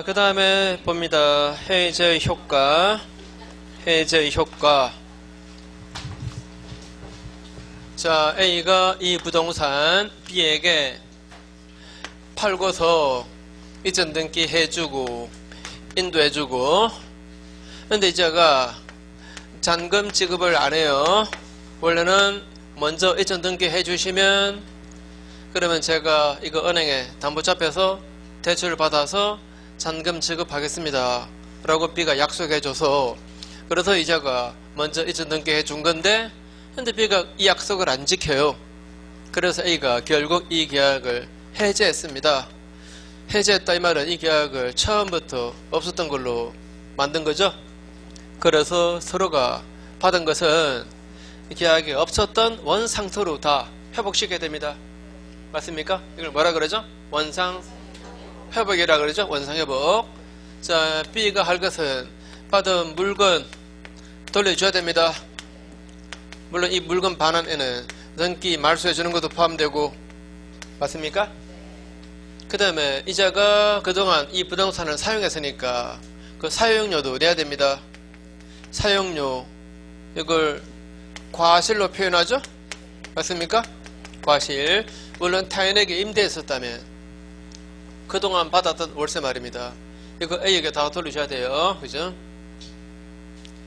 그 다음에 봅니다. 해제의 효과. 해제의 효과. 자, A가 이 부동산 B에게 팔고서 이전 등기 해주고 인도해주고, 근데 이자가 잔금 지급을 안 해요. 원래는 먼저 이전 등기 해주시면 그러면 제가 이거 은행에 담보 잡혀서 대출을 받아서 잔금 지급하겠습니다 라고 B가 약속해줘서, 그래서 이자가 먼저 이전 등기 해준 건데, 근데 B가 이 약속을 안 지켜요. 그래서 A가 결국 이 계약을 해제했습니다. 해제했다 이 말은 이 계약을 처음부터 없었던 걸로 만든 거죠. 그래서 서로가 받은 것은 계약이 없었던 원상태로 다 회복시켜야 됩니다. 맞습니까? 이걸 뭐라 그러죠? 원상 회복이라 그러죠. 원상 회복. 자, B가 할 것은 받은 물건 돌려줘야 됩니다. 물론 이 물건 반환에는 등기 말소해 주는 것도 포함되고, 맞습니까? 그 다음에 이자가 그동안 이 부동산을 사용했으니까 그 사용료도 내야 됩니다. 사용료, 이걸 과실로 표현하죠? 맞습니까? 과실. 물론 타인에게 임대했었다면 그동안 받았던 월세 말입니다. 이거 A에게 다 돌려줘야 돼요. 그죠?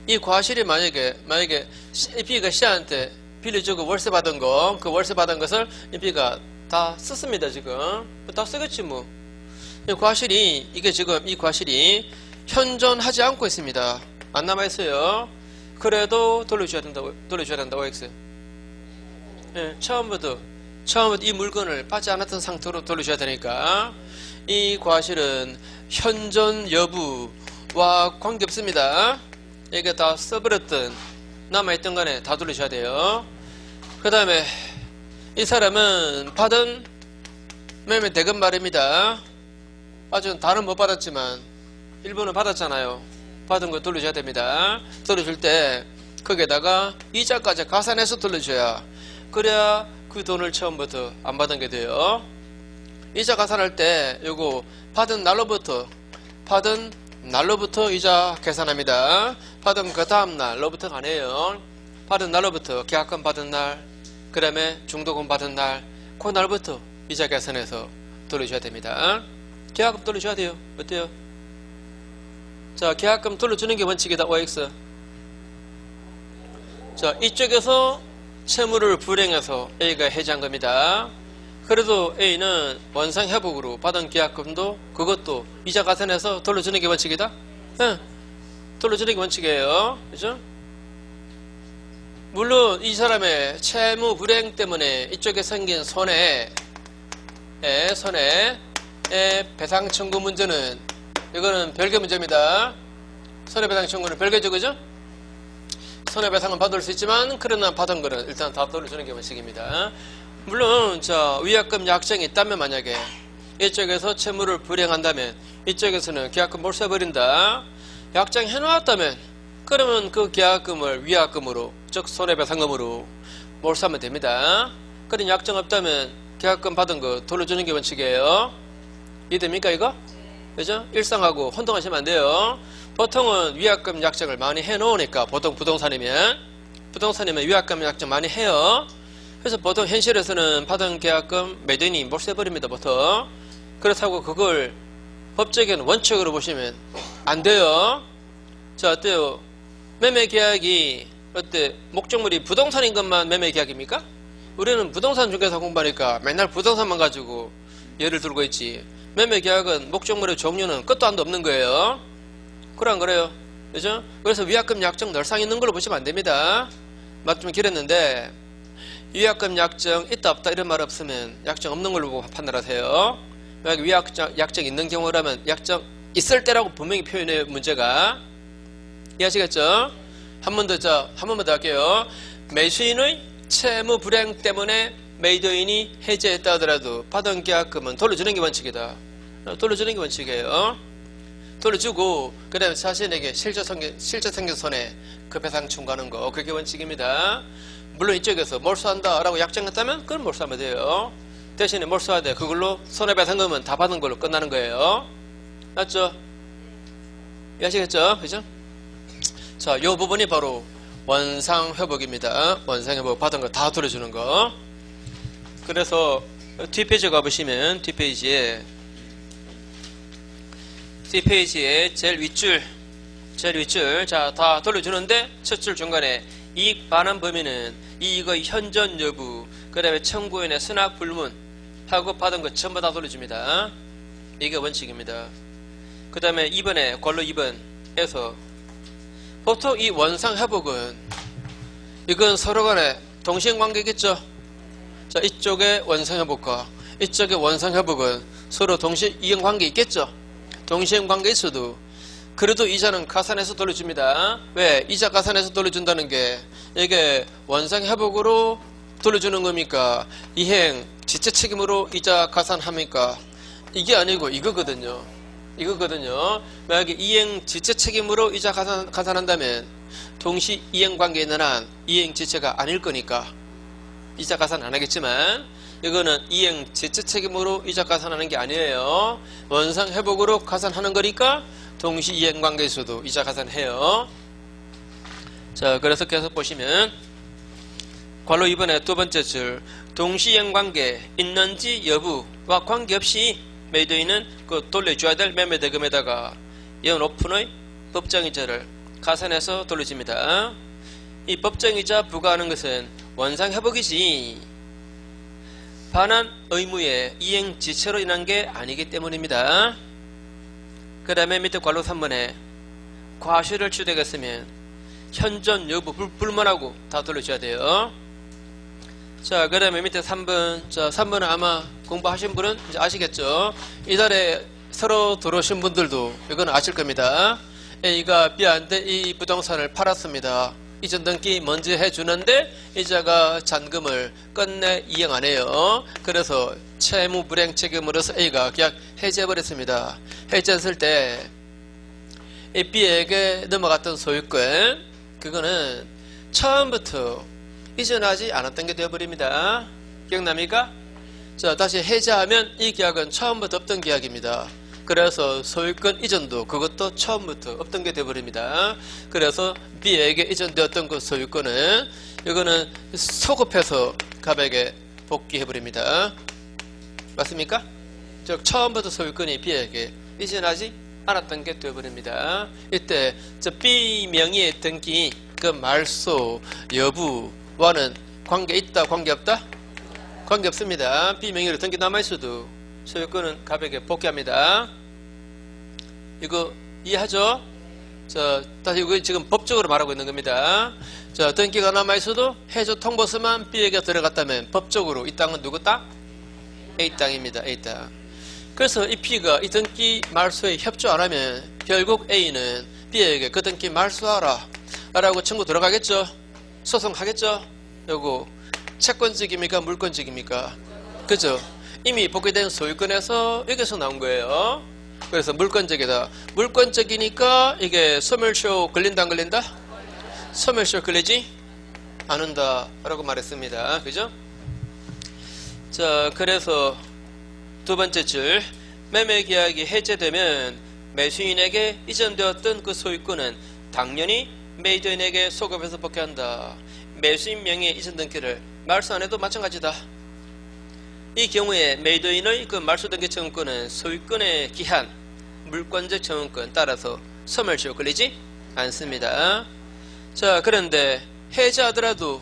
이 과실이 만약에 B가 C한테 빌려주고 월세 받은 거, 그 월세 받은 것을 B가 다 썼습니다. 지금 다 쓰겠지 뭐. 이 과실이, 이게 지금 이 과실이 현존하지 않고 있습니다. 안 남아있어요. 그래도 돌려줘야 된다고 X. 예, 처음부터 이 물건을 받지 않았던 상태로 돌려줘야 되니까 이 과실은 현존 여부와 관계없습니다. 이게 다 써버렸든 남아있던 간에 다 돌려줘야 돼요. 그 다음에 이 사람은 받은 매매 대금 말입니다. 아주 다는 못 받았지만 일부는 받았잖아요. 받은 거 돌려줘야 됩니다. 돌려줄 때 거기에다가 이자까지 가산해서 돌려줘야, 그래야 그 돈을 처음부터 안 받은 게 돼요. 이자 가산할 때 요거 받은 날로부터 이자 계산합니다. 받은 그 다음 날로부터가 아니에요. 받은 날로부터, 계약금 받은 날, 그 다음에 중도금 받은 날, 그 날부터 이자 계산해서 돌려줘야 됩니다. 계약금 돌려줘야 돼요. 어때요? 자, 계약금 돌려주는 게 원칙이다. OX. 자, 이쪽에서 채무를 불이행해서 A가 해지한 겁니다. 그래도 A는 원상회복으로 받은 계약금도 그것도 이자 가산해서 돌려주는 게 원칙이다? 네. 돌려주는 게 원칙이에요. 그죠? 물론 이 사람의 채무 불이행 때문에 이쪽에 생긴 손해의 배상 청구 문제는, 이거는 별개 문제입니다. 손해배상 청구는 별개죠. 그죠? 손해배상은 받을 수 있지만 그러나 받은 거는 일단 다 돌려주는 게 원칙입니다. 물론 자, 위약금 약정이 있다면, 만약에 이쪽에서 채무를 불이행한다면 이쪽에서는 계약금 몰수해버린다, 약정 해놓았다면 그러면 그 계약금을 위약금으로, 즉 손해배상금으로 몰수하면 됩니다. 그런 약정 없다면 계약금 받은 거 돌려주는 게 원칙이에요. 이해됩니까 이거? 그죠? 일상하고 혼동하시면 안 돼요. 보통은 위약금 약정을 많이 해놓으니까, 보통 부동산이면 위약금 약정 많이 해요. 그래서 보통 현실에서는 받은 계약금 매도인이 몰수해버립니다. 보통. 그렇다고 그걸 법적인 원칙으로 보시면 안 돼요. 자, 어때요? 매매계약이 어때? 목적물이 부동산인 것만 매매계약입니까? 우리는 부동산 중개사 공부하니까 맨날 부동산만 가지고 예를 들고 있지, 매매계약은 목적물의 종류는 끝도 한도 없는 거예요. 그래 안 그래요? 그죠? 그래서 위약금 약정 널상 있는 걸로 보시면 안 됩니다. 맛 좀 길었는데, 위약금 약정 있다 없다 이런 말 없으면 약정 없는 걸로 보고 판단하세요. 만약에 위약금 약정 있는 경우라면 약정 있을 때라고 분명히 표현해요. 문제가. 이해하시겠죠? 한 번 더 할게요. 매수인의 채무 불이행 때문에 매도인이 해지했다 하더라도 받은 계약금은 돌려주는 게 원칙이다. 돌려주는 게 원칙이에요. 돌려주고 그 다음에 자신에게 실제 생긴 손해 그 배상 청구하는 거, 그게 원칙입니다. 물론 이쪽에서 몰수한다 라고 약정했다면 그건 몰수하면 돼요. 대신에 몰수하되 그걸로 손해배상금은 다 받은 걸로 끝나는 거예요. 맞죠? 이해하시겠죠? 그죠? 자, 요 부분이 바로 원상회복입니다. 원상회복 받은 거 다 돌려주는 거. 그래서 뒷페이지 가보시면 뒷페이지에 제일 윗줄 자, 다 돌려주는데 첫 줄 중간에 이익 반환 범위는 이익의 현존 여부, 그 다음에 청구인의 수납 불문 하고 받은 것 전부 다 돌려줍니다. 이게 원칙입니다. 그 다음에 2번에 괄호 2번에서 보통 이 원상회복은 이건 서로 간에 동시행관계겠죠. 자, 이쪽에 원상회복과 이쪽에 원상회복은 서로 동시행관계 있겠죠. 동시행관계 있어도 그래도 이자는 가산해서 돌려줍니다. 왜? 이자 가산해서 돌려준다는 게 이게 원상회복으로 돌려주는 겁니까? 이행 지체 책임으로 이자 가산합니까? 이게 아니고 이거거든요. 만약에 이행 지체 책임으로 이자 가산한다면 동시 이행 관계에 있는 한 이행 지체가 아닐 거니까 이자 가산 안 하겠지만 이거는 이행 지체 책임으로 이자 가산하는 게 아니에요. 원상 회복으로 가산하는 거니까 동시 이행 관계에서도 이자 가산해요. 자, 그래서 계속 보시면 괄호 2번의 두 번째 줄 동시 이행 관계 있는지 여부와 관계없이 매도인은 그 돌려줘야 될 매매 대금에다가 연 오픈의 법정이자를 가산해서 돌려줍니다. 이 법정이자 부과하는 것은 원상회복이지 반환 의무의 이행 지체로 인한 게 아니기 때문입니다. 그 다음에 밑에 괄호 3번에 과실을 취득했으면 현존 여부 불문하고 다 돌려줘야 돼요. 자, 그 다음에 밑에 3번. 자, 3번은 아마 공부하신 분은 이제 아시겠죠? 이달에 새로 들어오신 분들도 이건 아실 겁니다. A가 B한테 이 부동산을 팔았습니다. 이전 등기 먼저 해주는데 이자가 잔금을 끝내 이행 안 해요. 그래서 채무 불이행 책임으로서 A가 계약 해지해버렸습니다. 해지했을 때 B에게 넘어갔던 소유권 그거는 처음부터 이전하지 않았던 게 되어버립니다. 기억납니까? 자, 다시 해지하면 이 계약은 처음부터 없던 계약입니다. 그래서 소유권 이전도 그것도 처음부터 없던 게 되어버립니다. 그래서 B에게 이전되었던 그 소유권은 이거는 소급해서 갑에게 복귀해버립니다. 맞습니까? 즉 처음부터 소유권이 B에게 이전하지 않았던 게 되어버립니다. 이때 저 B 명의의 등기 그 말소 여부와는 관계 있다 관계 없다? 관계 없습니다. B 명의로 등기 남아있어도 소유권은 갑에게 복귀합니다. 이거 이해하죠? 자, 다시 이거 지금 법적으로 말하고 있는 겁니다. 자, 등기가 남아있어도 해조 통보서만 B에게 들어갔다면 법적으로 이 땅은 누구 땅? A 땅입니다. A 땅. 그래서 이 B가 이 등기 말소에 협조 안 하면 결국 A는 B에게 그 등기 말소하라 라고 청구 들어가겠죠? 소송하겠죠? 요거 채권직입니까? 물권직입니까? 그죠? 이미 복귀된 소유권에서 여기서 나온 거예요. 그래서 물권적이다. 물권적이니까 이게 소멸시효 걸린다 안 걸린다? 소멸시효 걸리지 않는다 라고 말했습니다. 그죠? 자, 그래서 두 번째 줄 매매계약이 해제되면 매수인에게 이전되었던 그 소유권은 당연히 매도인에게 소급해서 복귀한다. 매수인 명의의 이전 등기를 말소 안 해도 마찬가지다. 이 경우에 매도인의 그 말소등기 청구권은 소유권의 기한, 물권적 청구권 따라서 소멸시효 걸리지 않습니다. 자, 그런데 해지하더라도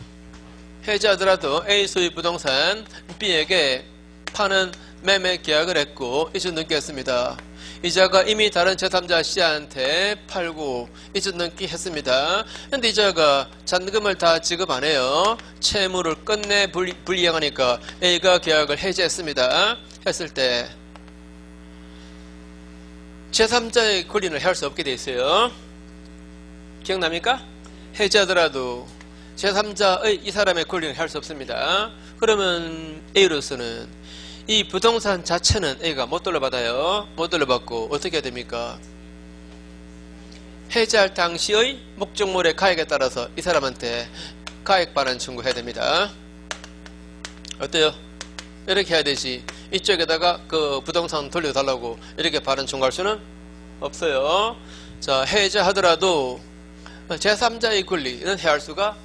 A 소유 부동산 B에게 파는 매매 계약을 했고 이전 등기했습니다. 이자가 이미 다른 제3자 C한테 팔고 이전 등기 했습니다. 근데 이자가 잔금을 다 지급 안 해요. 채무를 끝내 불이행하니까 A가 계약을 해지했습니다. 했을 때 제3자의 권리를 해할 수 없게 돼 있어요. 기억납니까? 해지하더라도 제3자의 이 사람의 권리를 할 수 없습니다. 그러면 A로서는 이 부동산 자체는 A가 못 돌려받아요. 못 돌려받고 어떻게 해야 됩니까? 해지할 당시의 목적물의 가액에 따라서 이 사람한테 가액 반환 청구해야 됩니다. 어때요? 이렇게 해야 되지. 이쪽에다가 그 부동산 돌려달라고 이렇게 반환 청구할 수는 없어요. 자, 해제하더라도 제3자의 권리는 해할 수가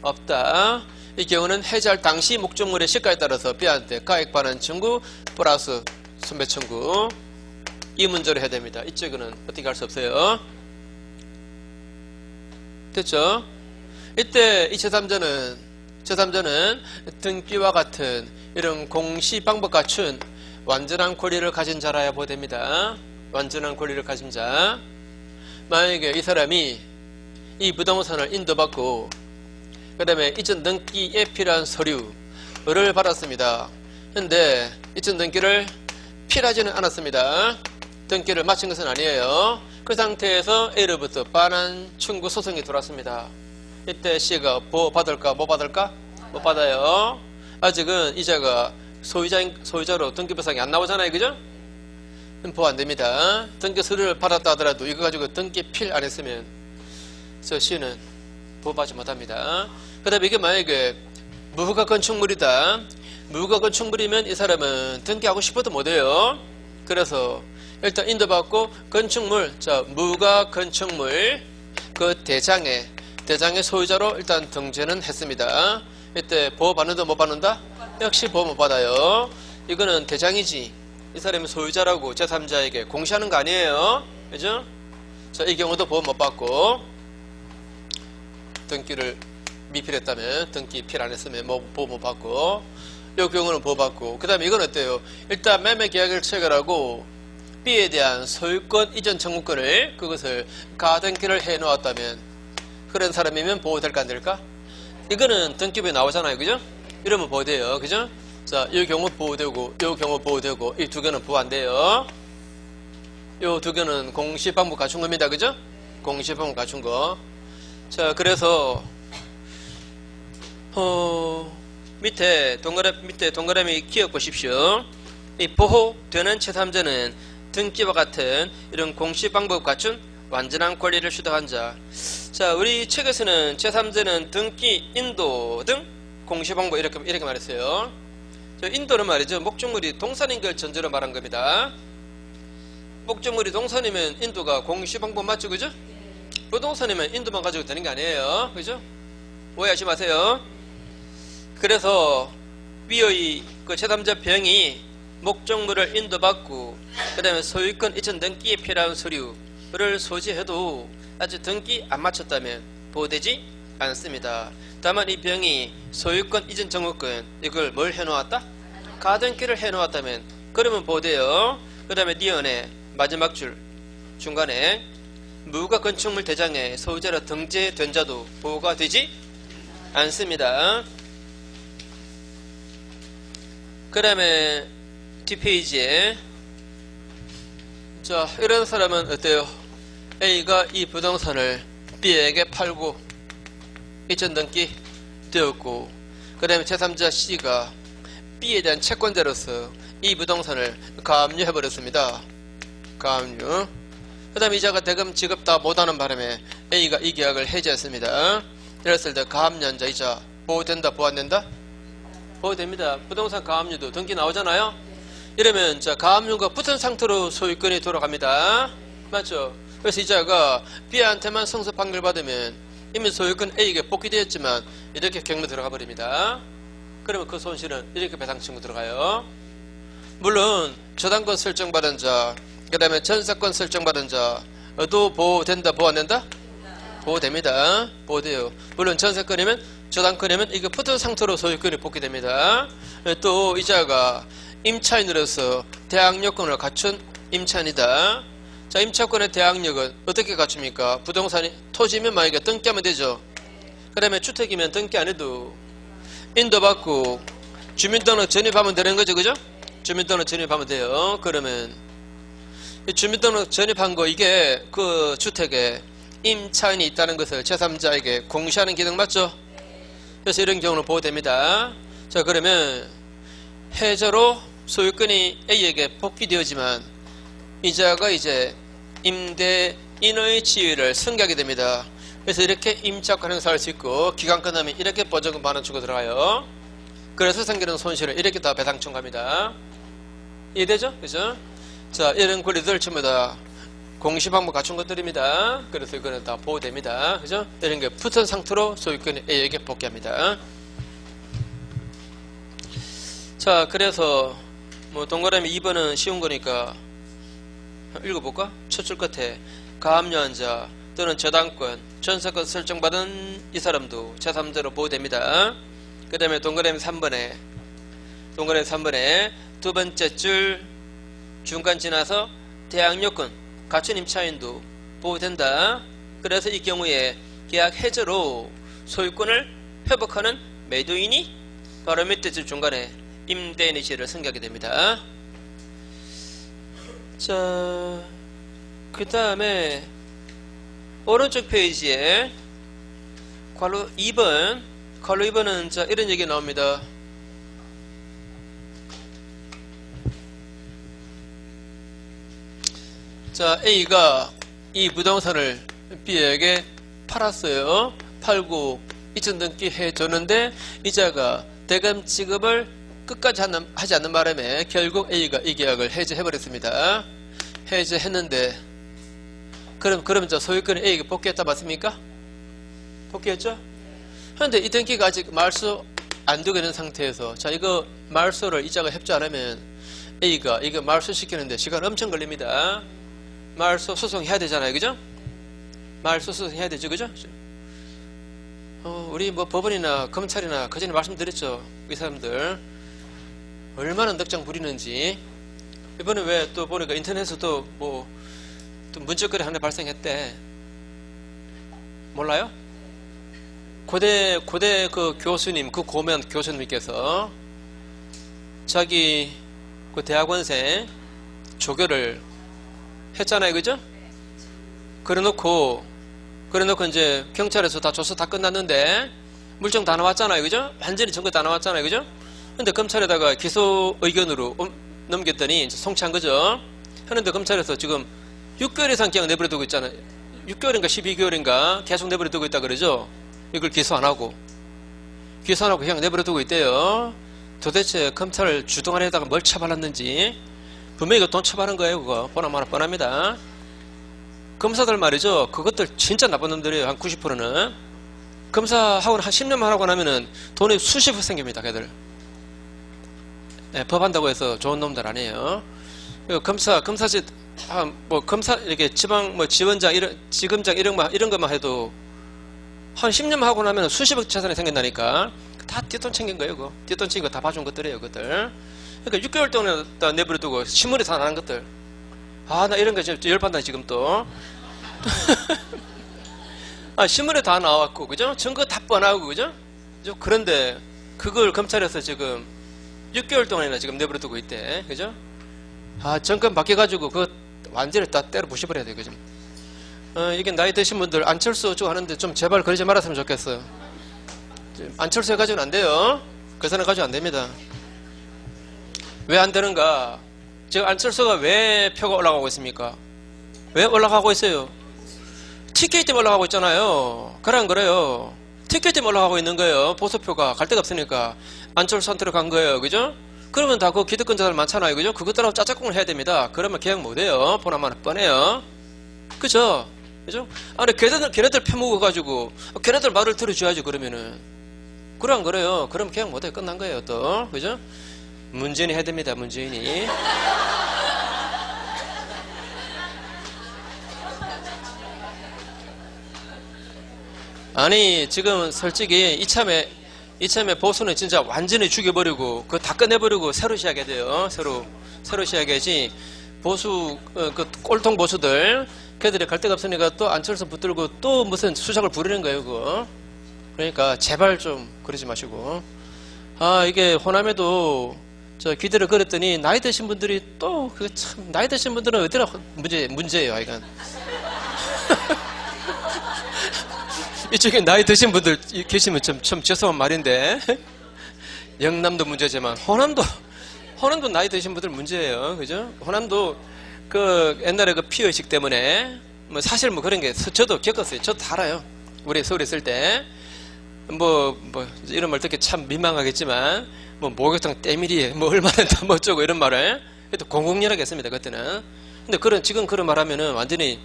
없다. 이 경우는 해제할 당시 목적물의 시가에 따라서 B한테 가액 반환 청구 플러스 손배 청구 이 문제로 해야 됩니다. 이쪽은 어떻게 할 수 없어요. 됐죠? 이때 이 제3자는 등기와 같은 이런 공시 방법 갖춘 완전한 권리를 가진 자라야 보됩니다. 완전한 권리를 가진 자. 만약에 이 사람이 이 부동산을 인도받고 그 다음에 이전 등기에 필요한 서류를 받았습니다. 근데 이전 등기를 필요하지는 않았습니다. 등기를 마친 것은 아니에요. 그 상태에서 A로부터 반환 청구 소송이 들어왔습니다. 이때 C가 보호받을까 못 받을까? 못 받아요. 아직은 이자가 소유자로 등기 배상이 안 나오잖아요. 그죠? 보호 안 됩니다. 등기 서류를 받았다 하더라도 이거 가지고 등기 필 안 했으면 저 C는 보호받지 못합니다. 그 다음에 이게 만약에 무허가 건축물이다. 무허가 건축물이면 이 사람은 등기하고 싶어도 못해요. 그래서 일단 인도받고 건축물, 자, 무허가 건축물 그 대장의 소유자로 일단 등재는 했습니다. 이때 보호 받는다 못 받는다? 역시 보호 못 받아요. 이거는 대장이지. 이 사람이 소유자라고 제3자에게 공시하는 거 아니에요. 그죠? 자, 이 경우도 보호 못 받고 등기를 미필했다면 등기 필 안 했으면 보호 못 받고 이 경우는 보호 받고 그 다음에 이건 어때요? 일단 매매 계약을 체결하고 B에 대한 소유권 이전 청구권을 그것을 가등기를 해 놓았다면 그런 사람이면 보호될까 안 될까? 이거는 등기부에 나오잖아요. 그죠? 이러면 보호돼요. 그죠? 자, 이 경우 보호되고 이 경우 보호되고 이 두 개는 보호 안 돼요. 이 두 개는 공시방법 갖춘 겁니다. 그죠? 공시방법 갖춘 거. 자, 그래서 밑에 동그라미 기억 보십시오. 이 보호되는 제3자는 등기와 같은 이런 공시방법 갖춘 완전한 권리를 주도한 자. 자, 우리 책에서는 제3자는 등기, 인도 등 공시방법 이렇게 말했어요. 저 인도는 말이죠. 목적물이 동산인 걸 전제로 말한 겁니다. 목적물이 동산이면 인도가 공시방법 맞죠? 그죠? 부동산이면 인도만 가지고 되는 게 아니에요. 그죠? 오해하지 마세요. 그래서 B의 그 제3자 B형이 목적물을 인도받고 그 다음에 소유권 이전 등기에 필요한 서류를 소지해도 아직 등기 안 마쳤다면 보호되지 않습니다. 다만 이 B형이 소유권 이전 청구권 이걸 뭘 해놓았다? 가등기를 해놓았다면 그러면 보호돼요. 그 다음에 니은의 마지막 줄 중간에 무허가 건축물 대장에 소유자로 등재된 자도 보호가 되지 않습니다. 그 다음에 뒷페이지에 자, 이런 사람은 어때요? A가 이 부동산을 B에게 팔고 이전 등기 되었고 그 다음에 제3자 C가 B에 대한 채권자로서 이 부동산을 가압류해버렸습니다. 가압류. 그 다음에 이자가 대금 지급 다 못하는 바람에 A가 이 계약을 해지했습니다. 이랬을 때 가압류한자 이자 보호된다 보호 안된다? 보호됩니다. 부동산 가압류도 등기 나오잖아요. 이러면 자, 가압류가 붙은 상태로 소유권이 돌아갑니다. 맞죠? 그래서 이자가 B한테만 성서 판결받으면 이미 소유권 A에게 복귀되었지만 이렇게 경매 들어가 버립니다. 그러면 그 손실은 이렇게 배상 청구 들어가요. 물론 저당권 설정받은 자 그 다음에 전세권 설정받은 자도 보호된다 보호 안된다? 보호됩니다. 보호돼요. 물론 전세권이면 저당권이면 이거 붙은 상태로 소유권이 복귀됩니다. 또 이자가 임차인으로서 대항력권을 갖춘 임차인이다. 자, 임차권의 대항력은 어떻게 갖춥니까? 부동산이 토지면 만약에 등기하면 되죠. 그 다음에 주택이면 등기 안 해도 인도받고 주민등록 전입하면 되는 거죠. 그죠? 주민등록 전입하면 돼요. 그러면 이 주민등록 전입한 거 이게 그 주택에 임차인이 있다는 것을 제3자에게 공시하는 기능 맞죠? 그래서 이런 경우는 보호됩니다. 자, 그러면 해저로 소유권이 A에게 복귀되었지만 이자가 이제 임대인의 지위를 승계하게 됩니다. 그래서 이렇게 임차권 행사할 수 있고 기간 끝나면 이렇게 보조금 반환 주고 들어가요. 그래서 생기는 손실을 이렇게 다 배상 청구합니다. 이해되죠? 그죠? 자, 이런 권리들 전부 다 공시 방법 갖춘 것들입니다. 그래서 이거는 다 보호됩니다. 그죠? 이런 게 붙은 상태로 소유권을 A에게 복귀합니다. 자, 그래서 뭐 동그라미 2번은 쉬운 거니까 읽어볼까? 첫 줄 끝에 가압류한자 또는 저당권, 전세권 설정받은 이 사람도 제3자로 보호됩니다. 그 다음에 동그라미 3번에 두 번째 줄 중간 지나서 대항요건 갖춘 임차인도 보호된다. 그래서 이 경우에 계약 해제로 소유권을 회복하는 매도인이 바로 밑에 줄 중간에 임대인의 지위를 승계하게 됩니다. 자, 그 다음에 오른쪽 페이지에 괄호 2번은 자 이런 얘기 나옵니다. 자, A가 이 부동산을 B에게 팔았어요. 팔고 이전 등기 해줬는데 이자가 대금 지급을 끝까지 하지 않는 바람에 결국 A가 이 계약을 해제해버렸습니다. 해제했는데 그럼 저 소유권이 A에게 복귀했다 맞습니까? 복귀했죠? 그런데 이 등기가 아직 말소 안 되고 있는 상태에서 자 이거 말소를 이자가 협조 안 하면 A가 이거 말소시키는데 시간 엄청 걸립니다. 말소 소송해야 되잖아요. 그죠? 말소 소송해야 되죠. 그죠? 우리 뭐 법원이나 검찰이나 그 전에 말씀드렸죠. 이 사람들 얼마나 넉장 부리는지. 이번에 왜 또 보니까 인터넷에서도 뭐 또 문제거리 하나 발생했대. 몰라요? 고대 그 교수님, 그 고면 교수님께서 자기 그 대학원생 조교를 했잖아요. 그죠? 그래놓고 이제 경찰에서 다 조사 다 끝났는데 물증 다 나왔잖아요. 그죠? 완전히 증거 다 나왔잖아요. 그죠? 근데 검찰에다가 기소 의견으로 넘겼더니 이제 송치한 거죠. 하는데 검찰에서 지금 6개월 이상 그냥 내버려두고 있잖아요. 6개월인가 12개월인가 계속 내버려두고 있다 그러죠. 이걸 기소 안 하고 그냥 내버려두고 있대요. 도대체 검찰을 주동 안에다가 뭘 처벌했는지 분명히 이거 돈 처벌한 거예요. 그거 보나마나 뻔합니다. 검사들 말이죠. 그것들 진짜 나쁜 놈들이에요. 한 90%는 검사하고 한 10년만 하고 나면은 돈이 수십 억 생깁니다. 걔들. 네, 법한다고 해서 좋은 놈들 아니에요. 검사직 뭐 검사 이렇게 지방 뭐 지원장 지검장 이런 것만 해도 한 10년만 하고 나면 수십억 재산이 생긴다니까. 다 뒷돈 챙긴 거예요. 그거 뒷돈 챙긴 거 다 봐준 것들이에요. 그것들. 그러니까 6개월 동안 다 내버려두고 신문에 다 나는 것들. 아, 나 이런 거 지금 열받나 지금 또. 아, 신문에 다 나왔고, 그죠? 증거 다 뻔하고, 그죠? 그런데 그걸 검찰에서 지금 6개월 동안이나 지금 내버려두고 있대. 그죠? 아, 정권 바뀌어가지고 그거 완전히 다 때려 부셔버려야 돼. 그죠? 이게 나이 드신 분들 안철수 어쩌고 하는데 좀 제발 그러지 말았으면 좋겠어요. 안철수 해가지고는 안 돼요. 그 사람 가지고 안 됩니다. 왜 안 되는가? 지금 안철수가 왜 표가 올라가고 있습니까? 왜 올라가고 있어요? TK 때문에 올라가고 있잖아요. 그래, 그래요. TK 때문에 올라가고 있는 거예요. 보수표가 갈 데가 없으니까 안철수한테로 간 거예요. 그죠? 그러면 다 그 기득권자들 많잖아요. 그죠? 그것들하고 짜짝꿍을 해야 됩니다. 그러면 계약 못해요. 보나마나 뻔해요. 그죠? 그죠? 아니, 걔네들 펴먹어가지고, 걔네들 말을 들어줘야지, 그러면은. 그래, 안 그래요? 그럼 계약 못해. 끝난 거예요, 또. 그죠? 문재인이 해야 됩니다, 문재인이. 아니, 지금 솔직히 이참에 보수는 진짜 완전히 죽여버리고, 그거 다 끝내버리고, 새로 시작해야 돼요. 새로 시작해야지. 보수, 그 꼴통 보수들, 걔들이 갈 데가 없으니까 또 안철수 붙들고 또 무슨 수작을 부리는 거예요, 그거. 그러니까 제발 좀 그러지 마시고. 아, 이게 호남에도 저 기대를 걸었더니 나이 드신 분들이 또 그 참 나이 드신 분들은 어디나 문제예요, 하여간. 이쪽에 나이 드신 분들 계시면 좀 죄송한 말인데 영남도 문제지만 호남도 나이 드신 분들 문제예요, 그죠? 호남도 그 옛날에 그 피의식 때문에 뭐 사실 뭐 그런 게 저도 겪었어요. 저도 다 알아요. 우리 서울에 있을 때 뭐 이런 말 듣기 참 민망하겠지만 뭐 목욕탕 때밀이에 뭐 얼마나 더 뭐 어쩌고 이런 말을 그래도 공공연하게 했습니다. 그때는 근데 지금 그런 말 하면은 완전히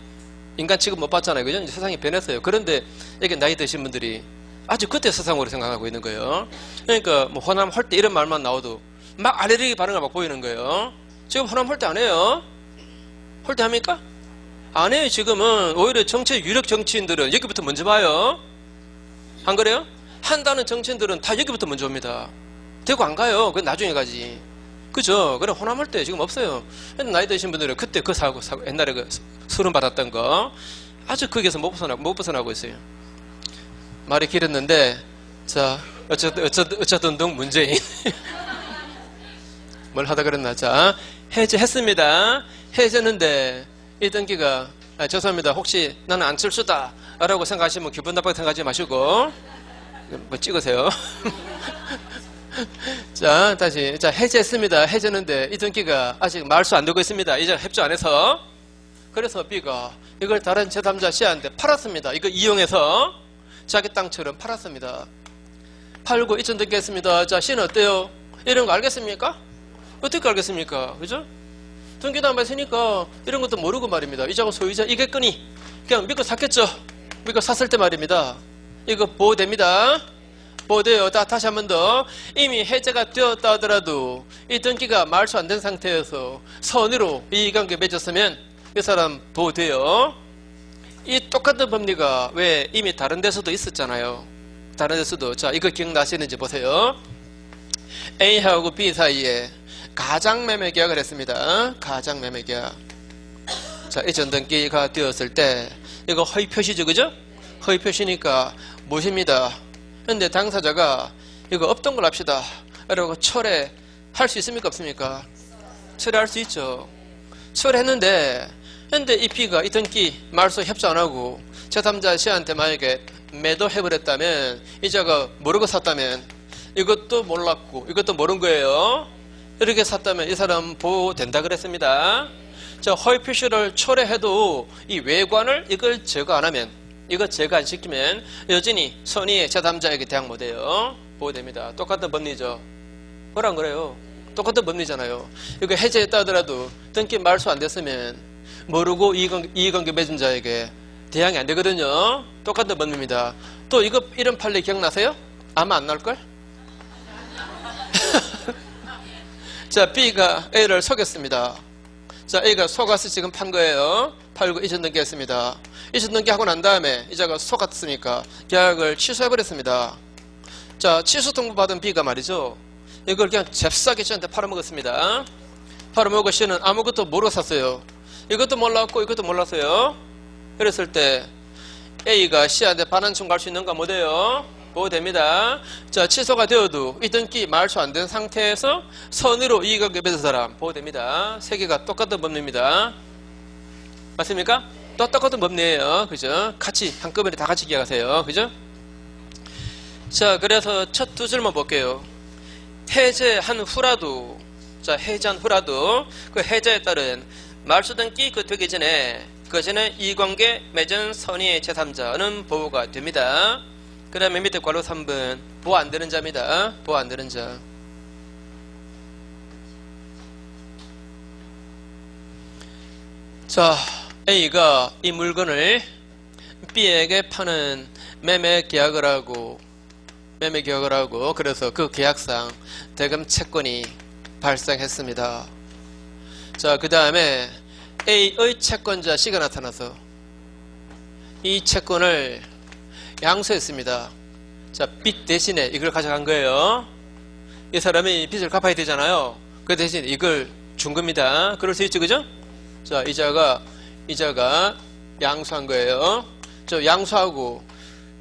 인간 취급 못 받잖아요. 그죠? 이제 세상이 변했어요. 그런데 이게 나이 드신 분들이 아주 그때 세상으로 생각하고 있는 거예요. 그러니까 뭐 호남 할 때 이런 말만 나와도 막 알레르기 반응을 막 보이는 거예요. 지금 호남 할 때 안 해요? 할 때 합니까? 안 해요. 지금은 오히려 유력 정치인들은 여기부터 먼저 봐요. 안 그래요? 한다는 정치인들은 다 여기부터 먼저 옵니다. 대구 안 가요. 그건 나중에 가지. 그죠? 그래 호남 할 때 지금 없어요. 나이 드신 분들은 그때 그 사고 옛날에 그 서른 받았던 거 아주 거기에서 못 벗어나고 있어요. 말이 길었는데 자 어쨌든 문재인 뭘 하다 그랬나. 자 해제했습니다. 해제했는데 이 등기가 죄송합니다. 혹시 나는 안철수다 라고 생각하시면 기분 나쁘게 생각하지 마시고 뭐 찍으세요. 자 다시 자 해제했습니다. 해제했는데 이 등기가 아직 말소 안 되고 있습니다. 이제 협조 안 해서. 그래서 B가 이걸 다른 제3자 C한테 팔았습니다. 이거 이용해서 자기 땅처럼 팔았습니다. 팔고 이전 등기했습니다. 자 C는 어때요? 이런 거 알겠습니까? 어떻게 알겠습니까? 그죠? 등기도 안 받으니까 이런 것도 모르고 말입니다. 이자고 소유자 이겠거니 그냥 믿고 샀겠죠. 믿고 샀을 때 말입니다. 이거 보호됩니다. 보호돼요. 다시 한 번 더. 이미 해제가 되었다 하더라도 이 등기가 말소 안 된 상태에서 선의로 이익관계 맺었으면 이 사람 보호돼요. 이 똑같은 법리가 왜 이미 다른 데서도 있었잖아요. 다른 데서도. 자 이거 기억나시는지 보세요. A하고 B 사이에 가장매매 계약을 했습니다. 가장매매 계약. 자, 이전 등기가 되었을 때 이거 허위 표시죠, 그죠? 허위 표시니까 무엇입니다. 근데 당사자가 이거 없던 걸 합시다 라고 철회할 수 있습니까, 없습니까? 철회할 수 있죠. 철회했는데 근데 이 B가 이 등기 말소 협조 안 하고 제3자 C한테 만약에 매도해버렸다면 이자가 모르고 샀다면 이것도 몰랐고 이것도 모른 거예요. 이렇게 샀다면 이 사람 보호된다 그랬습니다. 자, 허위 표시를 철회해도 이 외관을 이걸 제거 안 하면 이거 제거 안 시키면 여전히 선의의 제3자에게 대항 못해요. 보호됩니다. 똑같은 법리죠. 뭐란 그래요? 똑같은 법리잖아요. 이거 해제했다 하더라도 등기 말소 안 됐으면 모르고 이익관계 맺은 자에게 대항이 안 되거든요. 똑같은 법리입니다. 또 이거 이런 판례 기억나세요? 아마 안 나올걸? 자, B가 A를 속였습니다. 자, A가 속아서 지금 판 거예요. 팔고 이전 등기했습니다. 이전 등기하고 난 다음에 이자가 속았으니까 계약을 취소해버렸습니다. 자, 취소 통보 받은 B가 말이죠. 이걸 그냥 잽싸게 C한테 팔아먹었습니다. 팔아먹고 C는 아무것도 모르고 샀어요. 이것도 몰랐고 이것도 몰랐어요. 그랬을 때 A가 C한테 반환 청구할 수 있는가 못해요. 보호됩니다. 자, 취소가 되어도 이 등기 말소 안 된 상태에서 선의로 이익관계 맺은 사람 보호됩니다. 세 개가 똑같은 법리입니다. 맞습니까? 또 똑같은 법리예요. 그죠? 같이 한꺼번에 다 같이 기억하세요. 그죠? 자, 그래서 첫 두 줄만 볼게요. 해제한 후라도, 자, 해제한 후라도 그 해제에 따른 말소 등기 되기 전에 그 전에 이익관계 맺은 선의의 제3자는 보호가 됩니다. 그 다음에 밑에 괄호 3번 보호 안 되는 자입니다. 보호 안 되는 자. 자, A가 이 물건을 B에게 파는 매매 계약을 하고 그래서 그 계약상 대금 채권이 발생했습니다. 자, 그 다음에 A의 채권자 C가 나타나서 이 채권을 양수했습니다. 자, 빚 대신에 이걸 가져간 거예요. 이 사람이 빚을 갚아야 되잖아요. 그 대신 이걸 준 겁니다. 그럴 수 있죠, 그죠? 자, 이자가 양수한 거예요. 저 양수하고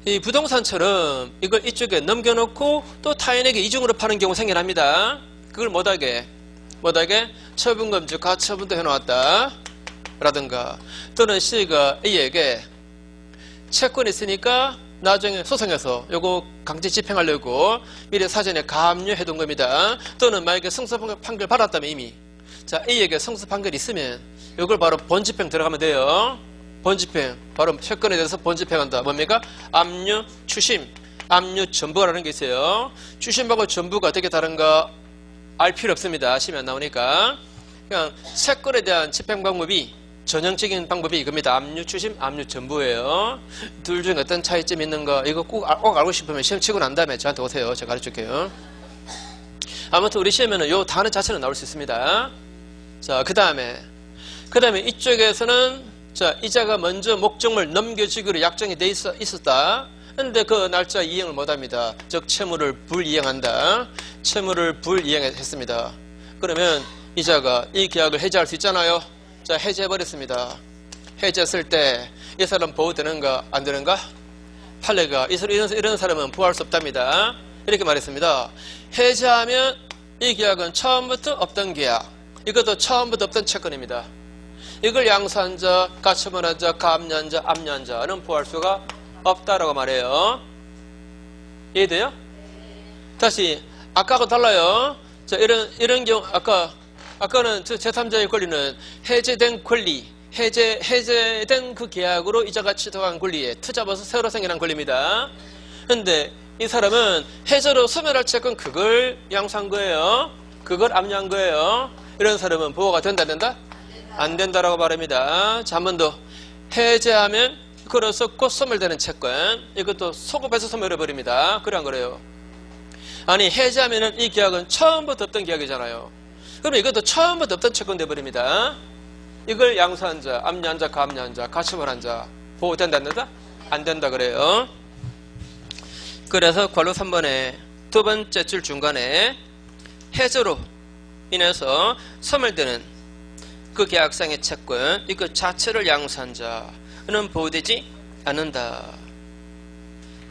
이 부동산처럼 이걸 이쪽에 넘겨놓고 또 타인에게 이중으로 파는 경우 생겨납니다. 그걸 못하게 처분금 즉 가처분도 해놓았다 라든가, 또는 C가 A에게 채권이 있으니까 나중에 소송해서 요거 강제 집행하려고 미리 사전에 가압류해둔 겁니다. 또는 만약에 승소 판결 받았다면 이미, 자, A에게 승소 판결이 있으면 요걸 바로 본집행 들어가면 돼요. 본집행, 바로 채권에 대해서 본집행한다. 뭡니까? 압류, 추심, 압류 전부라는 게 있어요. 추심하고 전부가 어떻게 다른가 알 필요 없습니다. 심이 안 나오니까. 그냥 채권에 대한 집행 방법이 전형적인 방법이 이겁니다. 압류 추심, 압류 전부예요. 둘 중에 어떤 차이점이 있는가 이거 꼭 알고 싶으면 시험 치고 난 다음에 저한테 오세요. 제가 가르쳐줄게요. 아무튼 우리 시험에는 요 단어 자체는 나올 수 있습니다. 자, 그 다음에 이쪽에서는 자, 이자가 먼저 목적물 넘겨주기로 약정이 돼 있었다. 근데 그 날짜 이행을 못합니다. 즉 채무를 불이행한다. 채무를 불이행했습니다. 그러면 이자가 이 계약을 해지할 수 있잖아요. 자, 해지해버렸습니다. 해지했을 때 이 사람 보호되는가 안 되는가? 판례가 이런 사람은 보호할 수 없답니다. 이렇게 말했습니다. 해지하면 이 계약은 처음부터 없던 계약, 이것도 처음부터 없던 채권입니다. 이걸 양수한 자, 가처분한 자, 감리한 자, 압류한 자는 보호할 수가 없다라고 말해요. 이해돼요? 다시 아까하고 달라요. 자, 이런 경우 아까는 제3자의 권리는 해제된 권리, 해제된 그 계약으로 이자가 취득한 권리에 투잡아서 새로 생겨난 권리입니다. 근데 이 사람은 해제로 소멸할 채권 그걸 양수한 거예요. 그걸 압류한 거예요. 이런 사람은 보호가 된다, 안 된다? 안 된다라고 말합니다. 자, 한 번 더. 해제하면 그래서 곧 소멸되는 채권, 이것도 소급해서 소멸해버립니다. 그래 안 그래요? 아니, 해제하면은 이 계약은 처음부터 없던 계약이잖아요. 그럼 이것도 처음부터 없던 채권 돼버립니다. 이걸 양수한 자, 압류한 자, 감리한 자, 가처분한 자 보호된다, 안 된다? 안 된다 그래요. 그래서 괄호 3번에 두 번째 줄 중간에 해제로 인해서 소멸되는 그 계약상의 채권, 이거 자체를 양수한 자는 보호되지 않는다.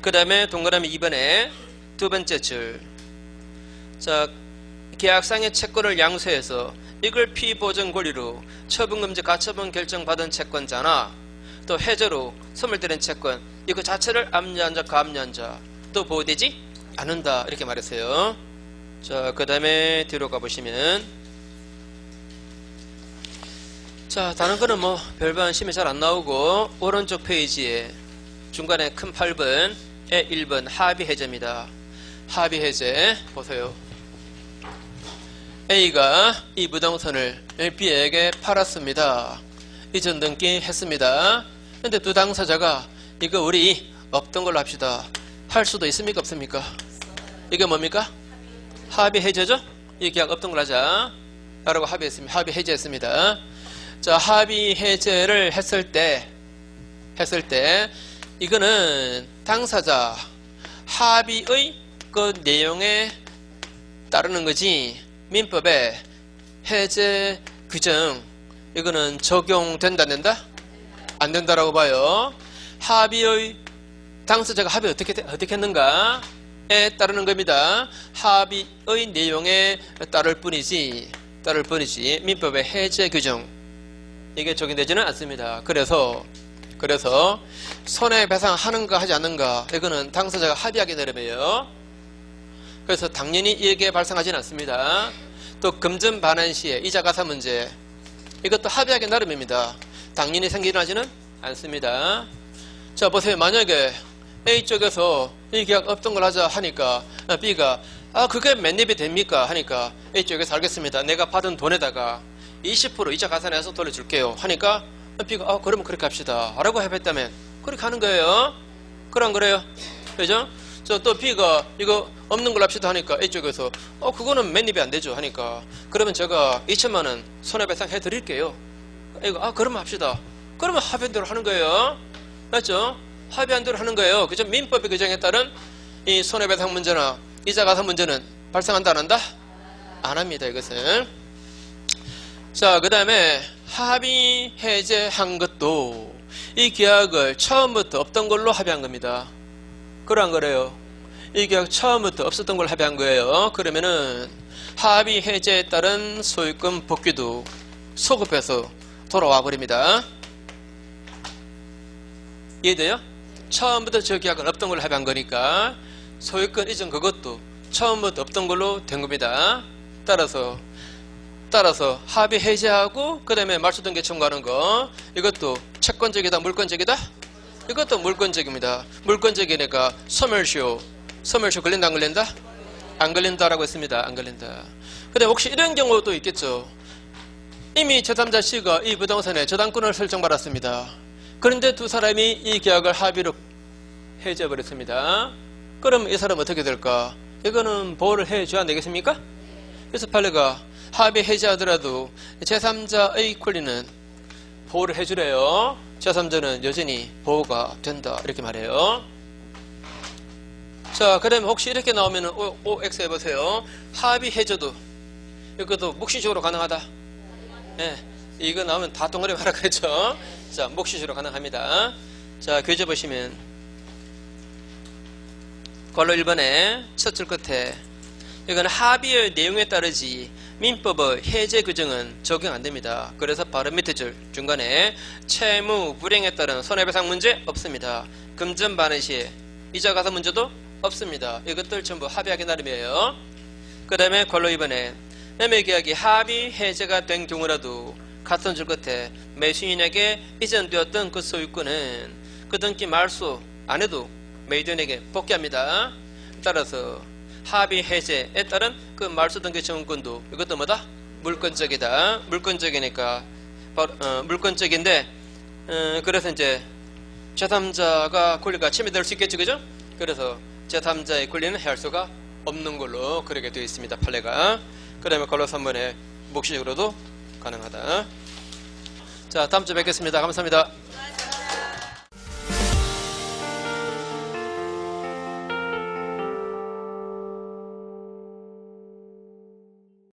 그 다음에 동그라미 2번에 두 번째 줄. 자, 계약상의 채권을 양수해서 이걸 피보전 권리로 처분금지 가처분 결정받은 채권자나 또 해제로 소멸되는 채권, 이거 자체를 압류한 자, 감리한 자 또 보호되지 않는다. 이렇게 말했어요. 자, 그 다음에 뒤로 가보시면, 자, 다른 거는 뭐 별반 심이 잘 안 나오고, 오른쪽 페이지에 중간에 큰 8번에 1번 합의 해제입니다. 합의 해제 보세요. A가 이 부동산을 B에게 팔았습니다. 이전 등기 했습니다. 근데 두 당사자가 이거 우리 없던 걸로 합시다. 할 수도 있습니까? 없습니까? 이게 뭡니까? 합의 해제죠? 이 계약 없던 걸로 하자 라고 합의 해제했습니다. 자, 합의 해제를 했을 때 이거는 당사자 합의의 그 내용에 따르는 거지, 민법에 해제 규정 이거는 적용된다, 안 된다? 안 된다라고 봐요. 합의의 당사자가 합의 어떻게 했는가에 따르는 겁니다. 합의의 내용에 따를 뿐이지 민법의 해제 규정 이게 적용되지는 않습니다. 그래서 손해배상하는가 하지 않는가, 이거는 당사자가 합의하게 되려면요. 그래서 당연히 이게 발생하지는 않습니다. 또 금전 반환 시에 이자 가사 문제, 이것도 합의하기 나름입니다. 당연히 생기지는 않습니다. 자, 보세요. 만약에 A 쪽에서 이 계약 없던 걸 하자 하니까 B가 그게 맨입이 됩니까? 하니까 A 쪽에서 알겠습니다. 내가 받은 돈에다가 20% 이자 가산해서 돌려줄게요 하니까 B가 그러면 그렇게 합시다 라고 해봤다면 그렇게 하는 거예요. 그럼 그래요. 그죠? 또 B가 이거 없는 걸 합시다 하니까 A 쪽에서 그거는 맨입이 안 되죠 하니까 그러면 제가 2천만 원 손해배상 해드릴게요. 이거 그러면 합시다. 그러면 합의대로 하는 거예요. 맞죠? 합의한 대로 하는 거예요. 그죠? 민법의 규정에 따른 이 손해배상 문제나 이자 가산 문제는 발생한다, 안 한다? 안 합니다, 이것은. 자, 그 다음에 합의 해제한 것도 이 계약을 처음부터 없던 걸로 합의한 겁니다. 그러한 거래요. 이 계약 처음부터 없었던 걸 합의한 거예요. 그러면은 합의 해제에 따른 소유권 복귀도 소급해서 돌아와 버립니다. 이해돼요? 처음부터 저 계약은 없던 걸로 합의한 거니까 소유권 이전 그것도 처음부터 없던 걸로 된 겁니다. 따라서 합의 해제하고 그 다음에 말소등기 청구하는 거, 이것도 채권적이다, 물권적이다? 이것도 물권적입니다. 물권적이니까 소멸시효 걸린다, 안 걸린다? 안 걸린다라고 했습니다. 안 걸린다. 근데 혹시 이런 경우도 있겠죠. 이미 제3자 C가 이 부동산에 저당권을 설정받았습니다. 그런데 두 사람이 이 계약을 합의로 해제해버렸습니다. 그럼 이 사람 어떻게 될까? 이거는 보호를 해줘야 되겠습니까? 그래서 판례가 합의 해제하더라도 제3자의 권리는 보호를 해주래요. 제3자는 여전히 보호가 된다 이렇게 말해요. 자, 그러면 혹시 이렇게 나오면 OX 해보세요. 합의 해제도 이것도 묵시적으로 가능하다. 네, 이거 나오면 다 동그라미 하라 그랬죠. 자, 묵시적으로 가능합니다. 자, 교재 보시면 괄호 1번에 첫 줄 끝에 이건 합의의 내용에 따르지 민법의 해제 규정은 적용 안 됩니다. 그래서 바로 밑에 줄 중간에 채무 불이행에 따른 손해배상 문제 없습니다. 금전 반환 시에 이자 가산 문제도 없습니다. 이것들 전부 합의하기 나름이에요. 그 다음에 괄호 2번에 매매계약이 합의 해제가 된 경우라도 같은 줄 끝에 매수인에게 이전되었던 그 소유권은 그 등기 말소 안 해도 매도인에게 복귀합니다. 따라서 합의 해제에 따른 그 말소 등기 청구권도 이것도 뭐다? 물권적이다. 물권적이니까 물권적인데 그래서 이제 제3자가 권리가 침해될 수 있겠죠, 그죠? 그래서 제3자의 권리는 해할 수가 없는 걸로 그렇게 되어 있습니다. 판례가. 그 다음에 괄호 3번에 묵시적으로도 가능하다. 자, 다음 주에 뵙겠습니다. 감사합니다.